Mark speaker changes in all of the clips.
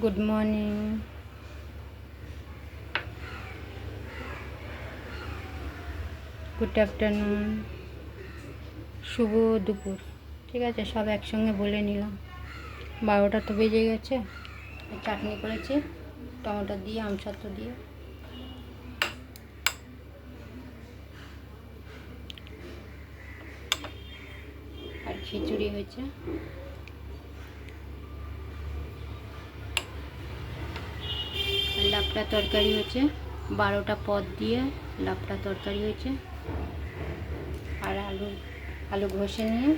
Speaker 1: Good morning, good afternoon, শুভ দুপুর। ঠিক আছে, সব একসঙ্গে বলে নিলাম। 12টা তো বেজে গেছে। চাটনি করেছি টমেটো দিয়ে, আমসত্ত্ব দিয়ে। আর খিচুড়ি হয়েছে। লাপড়া তরকারি হয়েছে, 12টা পদ দিয়ে লাপড়া তরকারি হয়েছে। আর আলু ঘষে নিয়ে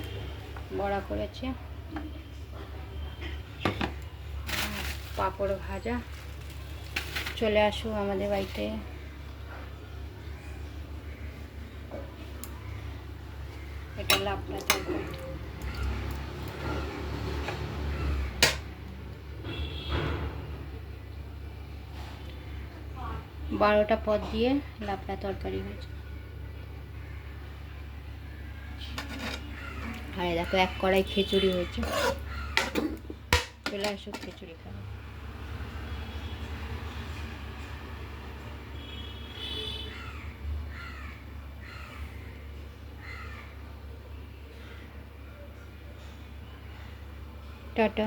Speaker 1: বড়া করেছে, পাঁপড় ভাজা। চলে আসো আমাদের বাড়িতে। এটা লাপড়া তরকারি। বারোটা পদ দিয়ে লাপড়া তরকারি হয়েছে। আর দেখো এক কড়াই খিচুড়ি হয়েছে। চলে আসো খিচুড়ি খাবো। টাটা।